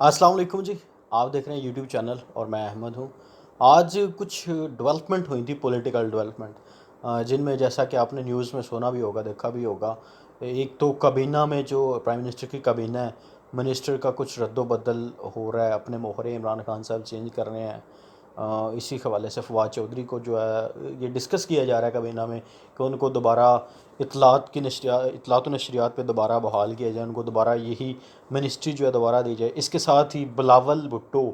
السلام علیکم جی. آپ دیکھ رہے ہیں یوٹیوب چینل اور میں احمد ہوں. آج کچھ ڈیولپمنٹ ہوئی تھی، پولیٹیکل ڈیولپمنٹ، جن میں جیسا کہ آپ نے نیوز میں سنا بھی ہوگا، دیکھا بھی ہوگا. ایک تو کابینہ میں جو پرائم منسٹر کی کابینہ ہے، منسٹر کا کچھ رد و بدل ہو رہا ہے، اپنے مہرے عمران خان صاحب چینج کر رہے ہیں. اسی حوالے سے فواد چودھری کو جو ہے یہ ڈسکس کیا جا رہا ہے کابینہ میں کہ ان کو دوبارہ اطلاعات و نشریات پہ دوبارہ بحال کیا جائے، ان کو دوبارہ یہی منسٹری جو ہے دوبارہ دی جائے. اس کے ساتھ ہی بلاول بھٹو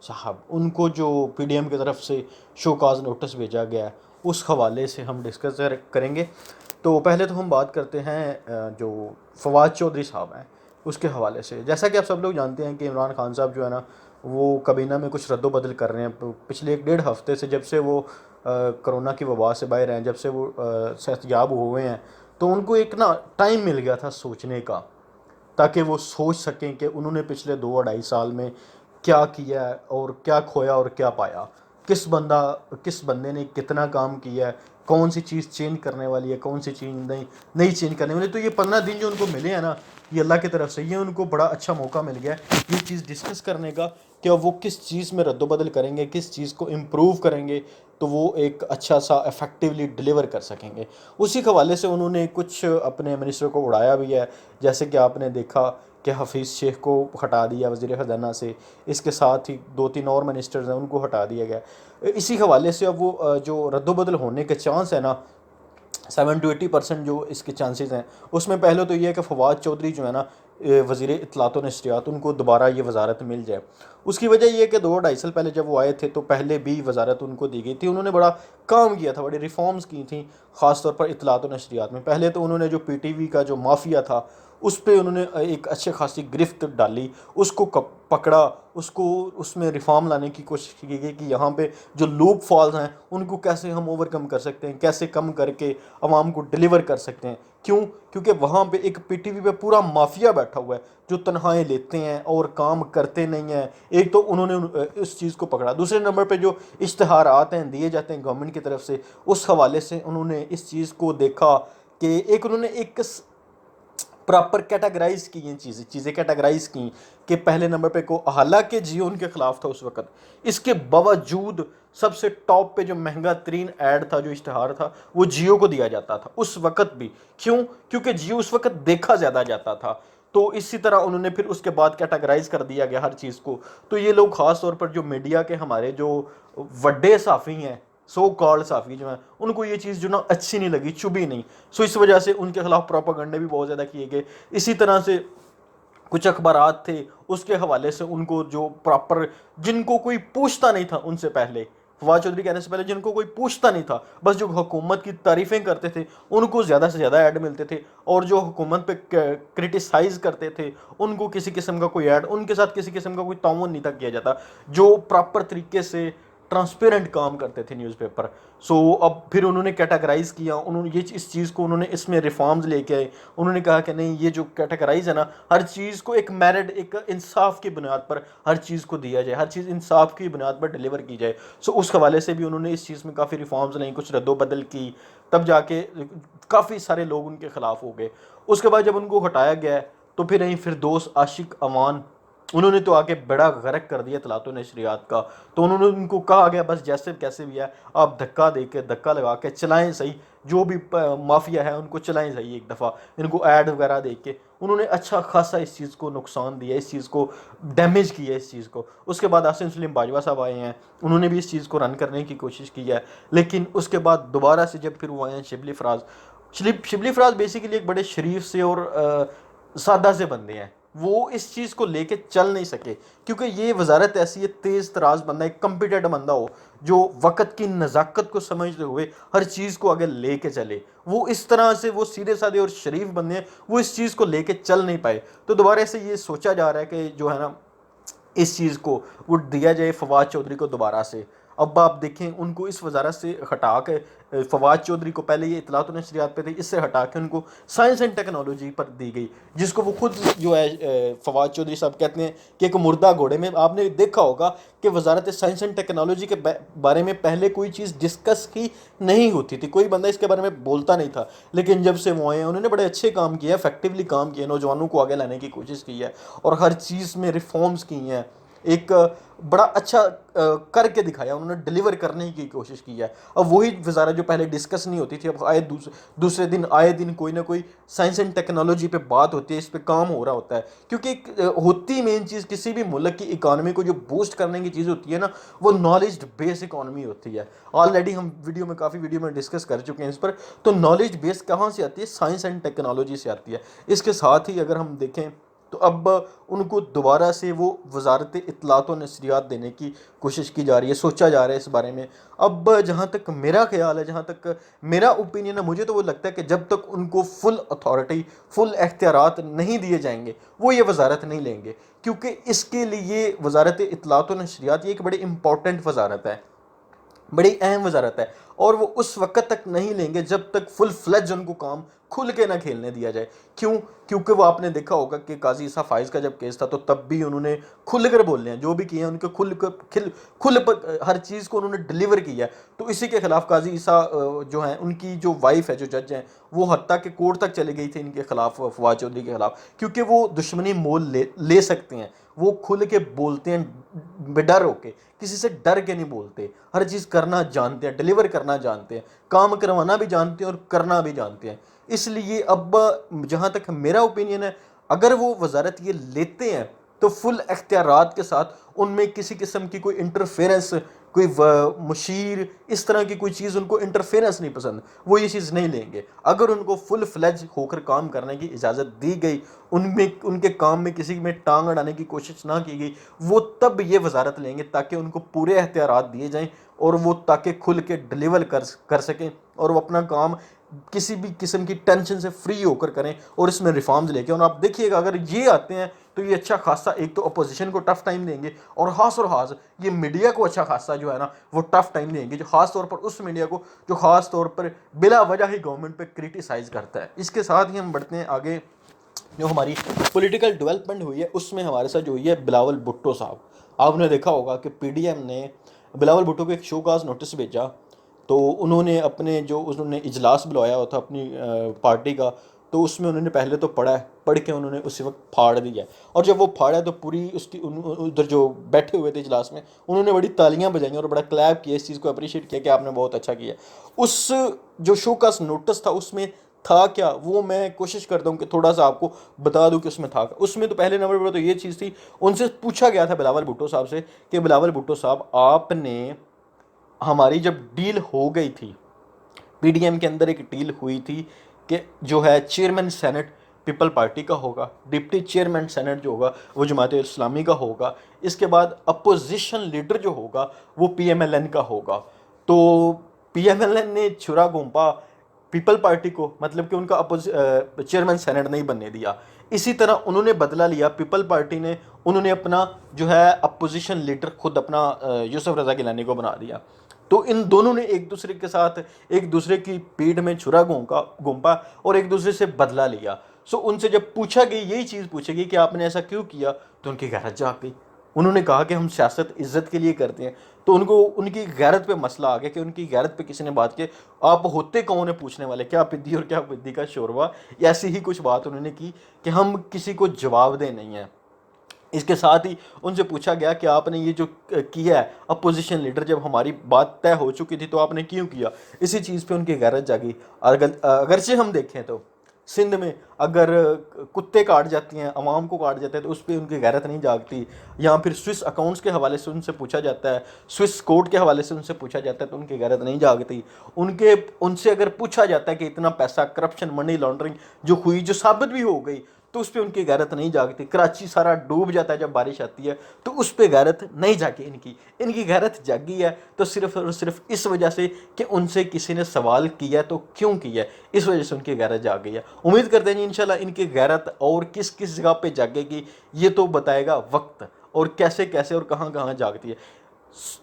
صاحب، ان کو جو پی ڈی ایم کی طرف سے شو کاز نوٹس بھیجا گیا ہے، اس حوالے سے ہم ڈسکس کریں گے. تو پہلے تو ہم بات کرتے ہیں جو فواد چودھری صاحب ہیں اس کے حوالے سے. جیسا کہ آپ سب لوگ جانتے ہیں کہ عمران خان صاحب جو ہے نا، وہ کابینہ میں کچھ رد و بدل کر رہے ہیں پچھلے 1.5 ہفتے سے. جب سے وہ کرونا کی وبا سے باہر ہیں، جب سے وہ صحت یاب ہوئے ہیں، تو ان کو ایک نا ٹائم مل گیا تھا سوچنے کا، تاکہ وہ سوچ سکیں کہ انہوں نے پچھلے 2 ڈھائی سال میں کیا کیا ہے اور کیا کھویا اور کیا پایا. کس بندے نے کتنا کام کیا ہے، کون سی چیز چینج کرنے والی ہے، کون سی چیز نہیں چینج کرنے والی. تو یہ 15 دن جو ان کو ملے ہیں نا، یہ اللہ کی طرف سے یہ ان کو بڑا اچھا موقع مل گیا ہے یہ چیز ڈسکس کرنے کا کہ وہ کس چیز میں رد و بدل کریں گے، کس چیز کو امپروو کریں گے تو وہ ایک اچھا سا افیکٹولی ڈلیور کر سکیں گے. اسی حوالے سے انہوں نے کچھ اپنے منسٹر کو اڑایا بھی ہے. جیسے کہ آپ نے دیکھا کہ حفیظ شیخ کو ہٹا دیا وزیر خزانہ سے، اس کے ساتھ ہی 2 3 اور منسٹرز ہیں ان کو ہٹا دیا گیا. اسی حوالے سے اب وہ جو رد و بدل ہونے کے چانس ہے نا، 7 to 80% جو اس کے چانسز ہیں، اس میں پہلے تو یہ ہے کہ فواد چودھری جو ہے نا، وزیر اطلاعات و نشریات، ان کو دوبارہ یہ وزارت مل جائے. اس کی وجہ یہ ہے کہ 2 ڈھائی سال پہلے جب وہ آئے تھے تو پہلے بھی وزارت ان کو دی گئی تھی. انہوں نے بڑا کام کیا تھا، بڑی ریفارمز کی تھیں، خاص طور پر اطلاعات و نشریات میں. پہلے تو انہوں نے جو پی ٹی وی کا جو مافیا تھا، اس پہ انہوں نے ایک اچھے خاصی گرفت ڈالی، اس کو پکڑا، اس میں ریفارم لانے کی کوشش کی گئی کہ یہاں پہ جو لوپ فالز ہیں ان کو کیسے ہم اوور کم کر سکتے ہیں، کیسے کم کر کے عوام کو ڈیلیور کر سکتے ہیں. کیونکہ وہاں پہ ایک پی ٹی وی پہ پورا مافیا بیٹھا ہوا ہے جو تنخواہیں لیتے ہیں اور کام کرتے نہیں ہیں. ایک تو انہوں نے اس چیز کو پکڑا. دوسرے نمبر پہ جو اشتہارات ہیں دیے جاتے ہیں گورنمنٹ کی طرف سے، اس حوالے سے انہوں نے اس چیز کو دیکھا کہ انہوں نے ایک پراپر کیٹاگرائز کی، یہ چیزیں کیٹاگرائز کی کہ پہلے نمبر پہ حالانکہ جیو ان کے خلاف تھا اس وقت، اس کے باوجود سب سے ٹاپ پہ جو مہنگا ترین ایڈ تھا، جو اشتہار تھا، وہ جیو کو دیا جاتا تھا اس وقت بھی. کیونکہ جیو اس وقت دیکھا زیادہ جاتا تھا. تو اسی طرح انہوں نے پھر اس کے بعد کیٹاگرائز کر دیا گیا ہر چیز کو. تو یہ لوگ خاص طور پر جو میڈیا کے ہمارے جو وڈے صحافی ہیں، سو کالڈ صحافی جو ہیں، ان کو یہ چیز جو نا اچھی نہیں لگی، چبھی نہیں. اس وجہ سے ان کے خلاف پروپیگنڈے بھی بہت زیادہ کیے گئے. اسی طرح سے کچھ اخبارات تھے، اس کے حوالے سے ان کو جو پراپر، جن کو کوئی پوچھتا نہیں تھا ان سے پہلے، فواد چودھری کہنے سے پہلے جن کو کوئی پوچھتا نہیں تھا، بس جو حکومت کی تعریفیں کرتے تھے ان کو زیادہ سے زیادہ ایڈ ملتے تھے، اور جو حکومت پہ کرٹیسائز کرتے تھے ان کو کسی قسم کا کوئی ایڈ، ان کے ساتھ کسی قسم کا کوئی تعاون نہیں تھا کیا جاتا، جو پراپر طریقے سے ٹرانسپیرنٹ کام کرتے تھے نیوز پیپر. اب پھر انہوں نے کیٹاگرائز کیا، انہوں نے اس چیز کو انہوں نے اس میں ریفارمز لے کے آئے. انہوں نے کہا کہ نہیں، یہ جو کیٹاگرائز ہے نا، ہر چیز کو ایک میرٹ، ایک انصاف کی بنیاد پر ہر چیز کو دیا جائے، ہر چیز انصاف کی بنیاد پر ڈیلیور کی جائے. اس حوالے سے بھی انہوں نے اس چیز میں کافی ریفارمز لیں، کچھ رد و بدل کی. تب جا کے کافی سارے لوگ ان کے خلاف ہو گئے. اس کے بعد جب ان کو ہٹایا گیا تو پھر فردوس عاشق امان، انہوں نے تو آگے بڑا غرق کر دیا اطلاعات و نشریات کا. تو انہوں نے ان کو کہا گیا بس جیسے کیسے بھی ہے آپ دھکا دے کے، دھکا لگا کے چلائیں صحیح، جو بھی مافیا ہے ان کو چلائیں صحیح. ایک دفعہ ان کو ایڈ وغیرہ دے کے انہوں نے اچھا خاصا اس چیز کو نقصان دیا، اس چیز کو ڈیمیج کیا اس چیز کو. اس کے بعد آصف سلیم باجوہ صاحب آئے ہیں، انہوں نے بھی اس چیز کو رن کرنے کی کوشش کی ہے. لیکن اس کے بعد دوبارہ سے جب پھر وہ آئے ہیں شبلی فراز بیسیکلی ایک بڑے شریف سے اور سادہ سے بندے ہیں. وہ اس چیز کو لے کے چل نہیں سکے، کیونکہ یہ وزارت ایسی ہے، تیز تراز بندہ، ایک کمپیٹنٹ بندہ ہو جو وقت کی نزاکت کو سمجھتے ہوئے ہر چیز کو آگے لے کے چلے. وہ اس طرح سے وہ سیدھے سادے اور شریف بندے ہیں، وہ اس چیز کو لے کے چل نہیں پائے. تو دوبارہ سے یہ سوچا جا رہا ہے کہ جو ہے نا، اس چیز کو وہ دیا جائے فواد چودھری کو دوبارہ سے. اب آپ دیکھیں ان کو اس وزارت سے ہٹا کے فواد چودھری کو پہلے یہ اطلاعات و نشریات پہ تھے، اس سے ہٹا کے ان کو سائنس اینڈ ٹیکنالوجی پر دی گئی، جس کو وہ خود جو ہے فواد چودھری صاحب کہتے ہیں کہ ایک مردہ گھوڑے میں. آپ نے دیکھا ہوگا کہ وزارت سائنس اینڈ ٹیکنالوجی کے بارے میں پہلے کوئی چیز ڈسکس ہی نہیں ہوتی تھی، کوئی بندہ اس کے بارے میں بولتا نہیں تھا، لیکن جب سے وہ آئے ہیں انہوں نے بڑے اچھے کام کیے، افیکٹولی کام کیے، نوجوانوں کو آگے لانے کی کوشش کی ہے اور ہر چیز میں ریفارمز کی ہیں. ایک بڑا اچھا کر کے دکھایا، انہوں نے ڈیلیور کرنے کی کوشش کی ہے. اب وہی وزارت جو پہلے ڈسکس نہیں ہوتی تھی، اب آئے دوسرے دن آئے دن کوئی نہ کوئی سائنس اینڈ ٹیکنالوجی پہ بات ہوتی ہے، اس پہ کام ہو رہا ہوتا ہے. کیونکہ ایک ہوتی مین چیز کسی بھی ملک کی اکانومی کو جو بوسٹ کرنے کی چیز ہوتی ہے نا، وہ نالج بیس اکانومی ہوتی ہے. آلریڈی ہم کافی ویڈیو میں ڈسکس کر چکے ہیں اس پر. تو نالج بیس کہاں سے آتی ہے؟ سائنس اینڈ ٹیکنالوجی سے آتی ہے. اس کے ساتھ ہی اگر ہم دیکھیں تو اب ان کو دوبارہ سے وہ وزارت اطلاعات و نشریات دینے کی کوشش کی جا رہی ہے، سوچا جا رہا ہے اس بارے میں. اب جہاں تک میرا خیال ہے، جہاں تک میرا اوپینین ہے، مجھے تو وہ لگتا ہے کہ جب تک ان کو فل اتھارٹی، فل اختیارات نہیں دیے جائیں گے، وہ یہ وزارت نہیں لیں گے. کیونکہ اس کے لیے وزارت اطلاعات و نشریات یہ ایک بڑی امپورٹنٹ وزارت ہے، بڑی اہم وزارت ہے، اور وہ اس وقت تک نہیں لیں گے جب تک فل فلیج ان کو کام کھل کے نہ کھیلنے دیا جائے. کیوں؟ کیونکہ وہ آپ نے دیکھا ہوگا کہ قاضی عیسیٰ فائز کا جب کیس تھا تو تب بھی انہوں نے کھل کر بولنے ہیں، جو بھی کیے ہیں ان کے کھل ہر چیز کو انہوں نے ڈیلیور کیا ہے. تو اسی کے خلاف قاضی عیسیٰ جو ہیں، ان کی جو وائف ہے، جو جج ہیں، وہ حتیٰ کہ کورٹ تک چلے گئی تھی ان کے خلاف، فواد چودھری کے خلاف، کیونکہ وہ دشمنی مول لے سکتے ہیں. وہ کھل کے بولتے ہیں بے ڈر ہو کے، کسی سے ڈر کے نہیں بولتے، ہر چیز کرنا جانتے ہیں، ڈیلیور کرنا جانتے ہیں، کام کروانا بھی جانتے ہیں اور کرنا بھی جانتے ہیں. اس لیے اب جہاں تک میرا اوپینین ہے، اگر وہ وزارت یہ لیتے ہیں تو فل اختیارات کے ساتھ ان میں کسی قسم کی کوئی انٹرفیرنس، کوئی مشیر، اس طرح کی کوئی چیز ان کو انٹرفیرنس نہیں پسند، وہ یہ چیز نہیں لیں گے. اگر ان کو فل فلیج ہو کر کام کرنے کی اجازت دی گئی، ان کے کام میں کسی میں ٹانگ اڑانے کی کوشش نہ کی گئی، وہ تب یہ وزارت لیں گے تاکہ ان کو پورے اختیارات دیے جائیں اور وہ تاکہ کھل کے ڈیلیور کر سکیں اور وہ اپنا کام کسی بھی قسم کی ٹینشن سے فری ہو کر کریں اور اس میں ریفارمز لے کے. اور آپ دیکھیے گا اگر یہ آتے ہیں تو یہ اچھا خاصا ایک تو اپوزیشن کو ٹف ٹائم دیں گے، اور خاص یہ میڈیا کو اچھا خاصا جو ہے نا وہ ٹف ٹائم دیں گے، جو خاص طور پر اس میڈیا کو جو خاص طور پر بلا وجہ ہی گورنمنٹ پہ کرٹیسائز کرتا ہے. اس کے ساتھ ہی ہم بڑھتے ہیں آگے. جو ہماری پولیٹیکل ڈیولپمنٹ ہوئی ہے اس میں ہمارے ساتھ جو ہوئی ہے بلاول بھٹو صاحب. آپ نے دیکھا ہوگا کہ پی ڈی ایم نے بلاول بھٹو کو ایک شو کاز نوٹس بھیجا، تو انہوں نے انہوں نے اجلاس بلوایا ہوا تھا اپنی پارٹی کا، تو اس میں انہوں نے پہلے تو پڑھ کے انہوں نے اسی وقت پھاڑ دیا. اور جب وہ پھاڑا تو پوری اس کی ادھر جو بیٹھے ہوئے تھے اجلاس میں، انہوں نے بڑی تالیاں بجائیں اور بڑا کلیپ کیا، اس چیز کو اپریشیٹ کیا کہ آپ نے بہت اچھا کیا. اس جو شو کا نوٹس تھا اس میں تھا کیا، وہ میں کوشش کرتا ہوں کہ تھوڑا سا آپ کو بتا دوں کہ اس میں تھا. اس میں تو پہلے نمبر پر تو یہ چیز تھی، ان سے پوچھا گیا تھا بلاول بھٹو صاحب سے کہ بلاول بھٹو صاحب، آپ نے ہماری جب ڈیل ہو گئی تھی، پی ڈی ایم کے اندر ایک ڈیل ہوئی تھی کہ جو ہے چیئرمین سینٹ پیپل پارٹی کا ہوگا، ڈپٹی چیئرمین سینٹ جو ہوگا وہ جماعت اسلامی کا ہوگا، اس کے بعد اپوزیشن لیڈر جو ہوگا وہ پی ایم ایل این کا ہوگا. تو پی ایم ایل این نے چھرا گھونپا پیپل پارٹی کو، مطلب کہ ان کا چیئرمین سینٹ نہیں بننے دیا. اسی طرح انہوں نے بدلہ لیا پیپل پارٹی نے، انہوں نے اپنا جو ہے اپوزیشن لیڈر خود اپنا یوسف رضا گیلانی کو بنا دیا. تو ان دونوں نے ایک دوسرے کے ساتھ ایک دوسرے کی پیٹھ میں چھرا گھونپا اور ایک دوسرے سے بدلہ لیا. ان سے جب پوچھا گئی، یہی چیز پوچھے گی کہ آپ نے ایسا کیوں کیا، تو ان کی غیرت جاگ گئی. انہوں نے کہا کہ ہم سیاست عزت کے لیے کرتے ہیں. تو ان کی غیرت پہ مسئلہ آ گیا کہ ان کی غیرت پہ کسی نے بات کی، آپ ہوتے کون ہیں پوچھنے والے، کیا پدی اور کیا پدی کا شوروا، ایسی ہی کچھ بات انہوں نے کی کہ ہم کسی کو جواب دہ نہیں ہیں. اس کے ساتھ ہی ان سے پوچھا گیا کہ آپ نے یہ جو کیا ہے اپوزیشن لیڈر، جب ہماری بات طے ہو چکی تھی تو آپ نے کیوں کیا. اسی چیز پہ ان کی غیرت جاگی. اگرچہ ہم دیکھیں تو سندھ میں اگر کتے کاٹ جاتی ہیں، عوام کو کاٹ جاتے ہیں، تو اس پہ ان کی غیرت نہیں جاگتی. یہاں پھر سوئس اکاؤنٹس کے حوالے سے ان سے پوچھا جاتا ہے، سوئس کوڈ کے حوالے سے ان سے پوچھا جاتا ہے، تو ان کی غیرت نہیں جاگتی. ان سے اگر پوچھا جاتا ہے کہ اتنا پیسہ کرپشن، منی لانڈرنگ جو ہوئی، جو ثابت بھی ہو گئی، تو اس پہ ان کی غیرت نہیں جاگتی. کراچی سارا ڈوب جاتا ہے جب بارش آتی ہے، تو اس پہ غیرت نہیں جاگی. ان کی غیرت جاگی ہے تو صرف اور صرف اس وجہ سے کہ ان سے کسی نے سوال کیا تو کیوں کیا ہے، اس وجہ سے ان کی غیرت جاگ گئی ہے. امید کرتے ہیں انشاءاللہ ان کی غیرت اور کس جگہ پہ جاگے گی یہ تو بتائے گا وقت، اور کیسے اور کہاں جاگتی ہے.